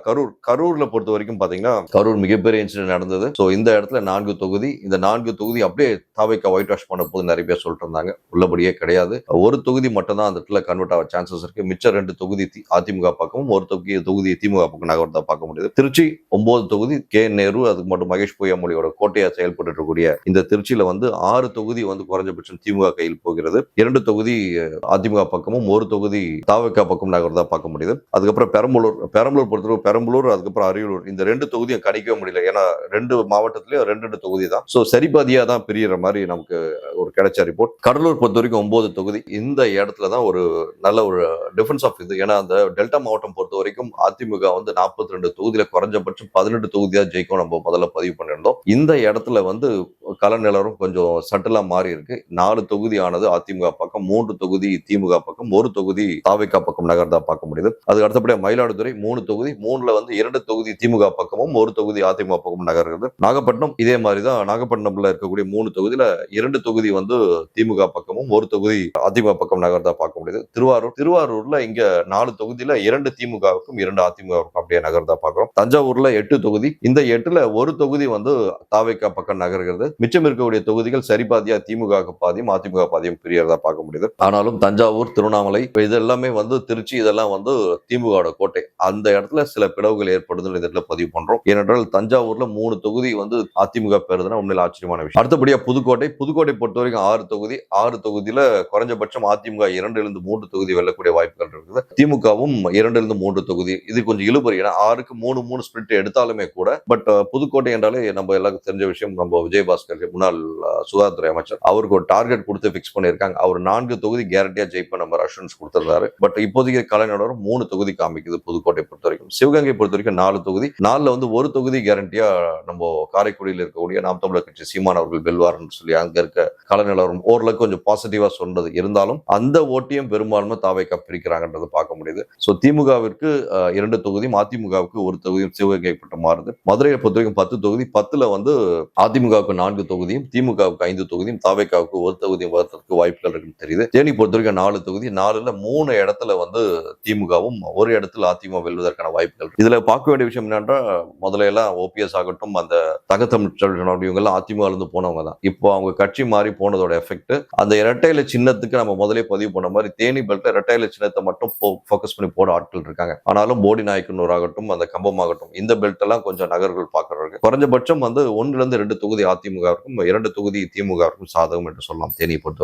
கரூர்ல பொறுத்த வரைக்கும் பாத்தீங்கன்னா கரூர் மிகப்பெரிய இன்சிடென்ட் நடந்தது. ஸோ இந்த இடத்துல 4 தொகுதி, இந்த 4 தொகுதி அப்படியே தாவேக்கா ஒயிட் வாஷ் பண்ண போது நிறைய பேர் சொல்லிட்டு இருந்தாங்க. உள்ளபடியே கிடையாது. ஒரு தொகுதி மட்டும் தான் அந்த இடத்துல கன்வெர்ட் ஆக சான்சஸ் இருக்கு. மிச்சம் 2 தொகுதி அதிமுக பக்கமும், ஒரு தொகுதி திமுக பக்கம் நகர்த்தா பார்க்க முடியுது. திருச்சி 9 தொகுதி நேரு, அதுக்கு மட்டும் மகேஷ் பொய்யாமொழியோட கோட்டையா செயல்பட்டு இருக்கக்கூடிய இந்த திருச்சியில 6 தொகுதி குறைஞ்சபட்சம் திமுக கையில் போகிறது. 2 தொகுதி அதிமுக பக்கமும், ஒரு தொகுதி தாவேக்கா பக்கம் நகர்த்தா பார்க்க முடியுது. அதுக்கப்புறம் பெரம்பலூர் பொறுத்தவரை பெரம்பலூர், அதுக்கப்புறம் அரியலூர், இந்த 2 தொகுதியும் கணிக்கவே முடியல. ஏன்னா 2 மாவட்டத்திலயும் 2 தொகுதி தான். சோ சரிபாதியா தான் பிரியற மாதிரி நமக்கு ஒரு கிடைச்ச ரிப்போர்ட். கடலூர் பொறுத்த வரைக்கும் 9 தொகுதி. இந்த இடத்துல தான் ஒரு நல்ல ஒரு டிஃபரன்ஸ் ஆஃப் இது. ஏன்னா அந்த டெல்டா மாவட்டம் பொறுத்த வரைக்கும் அதிமுக 42 தொகுதியில குறைஞ்சபட்சம் 18 தொகுதியா ஜெயிக்கும் நம்ம முதல்ல பதிவு பண்ணிருந்தோம். இந்த இடத்துல கள நிலவரம் கொஞ்சம் சட்டலா மாறி இருக்கு. 4 தொகுதி ஆனது அதிமுக பக்கம், 3 தொகுதி திமுக பக்கம், ஒரு தொகுதி தாவேக்கா பக்கம் நகர்ந்தா பார்க்க முடியுது. அதுக்கு அடுத்தபடியா மயிலாடுதுறை 3 தொகுதி, 3ல 2 தொகுதி திமுக பக்கமும், ஒரு தொகுதி அதிமுக பக்கம் நகர்கிறது. நாகப்பட்டினம் இதே மாதிரிதான். நாகப்பட்டினம்ல இருக்கக்கூடிய 3 தொகுதியில 2 தொகுதி திமுக பக்கமும், ஒரு தொகுதி அதிமுக பக்கம் நகர்ந்தா பார்க்க முடியுது. திருவாரூர்ல இங்க 4 தொகுதியில 2 திமுகவுக்கும் 2 அதிமுகவுக்கும் அப்படியே நகர்ந்தா பார்க்கிறோம். தஞ்சாவூர்ல 8 தொகுதி, இந்த 8ல ஒரு தொகுதி தாவேக்கா பக்கம் நகர்கிறது. மிச்சம் இருக்கக்கூடிய தொகுதிகள் சரிபாதியா திமுக பாதியும் அதிமுக பாதியும் பிரியறதா பார்க்க முடியுது. ஆனாலும் தஞ்சாவூர், திருவண்ணாமலை இது எல்லாமே திருச்சி இதெல்லாம் திமுக கோட்டை. அந்த இடத்துல சில பிளவுகள் ஏற்படுது இந்த இடத்துல பதிவு பண்றோம். ஏனென்றால் தஞ்சாவூர்ல 3 தொகுதி அதிமுக பெறுதுன்னா உண்மையில ஆச்சரியமான விஷயம். அடுத்தபடியா புதுக்கோட்டை பொறுத்த வரைக்கும் 6 தொகுதி, 6 தொகுதியில குறைஞ்சபட்சம் அதிமுக 2-3 தொகுதி வெல்லக்கூடிய வாய்ப்புகள் இருக்குது. திமுகவும் 2-3 தொகுதி. இது கொஞ்சம் இழுபறி. ஏன்னா 6க்கு 3 ஸ்பிரிட் எடுத்தாலுமே கூட, பட் புதுக்கோட்டை என்றாலே நம்ம எல்லாருக்கும் தெரிஞ்ச விஷயம். நம்ம விஜயபாஸ்கர் முன்னாள் சுகாதாரத்துறை அமைச்சர், அவருக்கு ஒரு டார்கெட் கொடுத்து பிக்ஸ் பண்ணிருக்காங்க. அவர் 4 தொகுதி கேரண்டியா ஜெயிப்ப நம்ம அஷூரன்ஸ் கொடுத்திருந்தாரு. பட் இப்போதைக்கு கலைஞரோட 3 தொகுதி காமிக்குது புதுக்கோட்டை பொறுத்த வரைக்கும். சிவகங்கை பொறுத்த வரைக்கும் 4 தொகுதி, 4ல ஒரு தொகுதி கேரண்டியா நம்ம காரைக்குடியில் இருக்கக்கூடிய நாம் தமிழர் கட்சி சீமான் அவர்கள் வெல்வார்னு சொல்லி அங்க இருக்க கலைநிலவரம் ஓரளவுக்கு கொஞ்சம் பாசிட்டிவா சொன்னது. இருந்தாலும் அந்த ஓட்டியம் பெரும்பான்மை தாவேக்கா பிரிக்கிறாங்கன்றது பார்க்க முடியுது. சோ திமுகவிற்கு 2 தொகுதியும், அதிமுகவுக்கு ஒரு தொகுதியும் சிவகங்கை பட்டு மாறுது. மதுரையை பொறுத்த வரைக்கும் 10 தொகுதி, 10ல அதிமுகவுக்கு 4 தொகுதியும், திமுகவுக்கு 5 தொகுதியும், தாவேக்காவுக்கு ஒரு தொகுதியும் வரதுக்கு வாய்ப்புகள் இருக்குன்னு தெரியுது. தேனி பொறுத்த வரைக்கும் 4 தொகுதி, 4ல 3 இடத்துல திமுகவும், ஒரு இடத்துல அதிமுக வெல்வதற்கான வாய்ப்புகள். இதுல பார்க்க வேண்டிய விஷயம் என்னன்னா, முதல்ல எல்லாம் ஓபிஎஸ் ஆகட்டும், அந்த தங்கத்தமிழ் இவங்க எல்லாம் அதிமுக இருந்து போனவங்க தான். இப்போ அவங்க கட்சி மாறி போனதோட எஃபெக்ட், அந்த இரட்டை இலை சின்னத்துக்கு நம்ம முதலே பதிவு பண்ண மாதிரி தேனி பெல்ட்ல இரட்டை இலை சின்னத்தை மட்டும் போக்கஸ் பண்ணி போட ஆட்கள் இருக்காங்க. ஆனாலும் போடி நாயக்கனூர் ஆகட்டும், அந்த கம்பம் ஆகட்டும், இந்த பெல்ட் எல்லாம் கொஞ்சம் நகர்கள் பார்க்கறாங்க. குறைஞ்சபட்சம் 1-2 தொகுதி அதிமுக இருக்கும், 2 தொகுதி திமுக இருக்கும் சாதகம் என்று சொல்லலாம் தேனியை பொறுத்தவரை.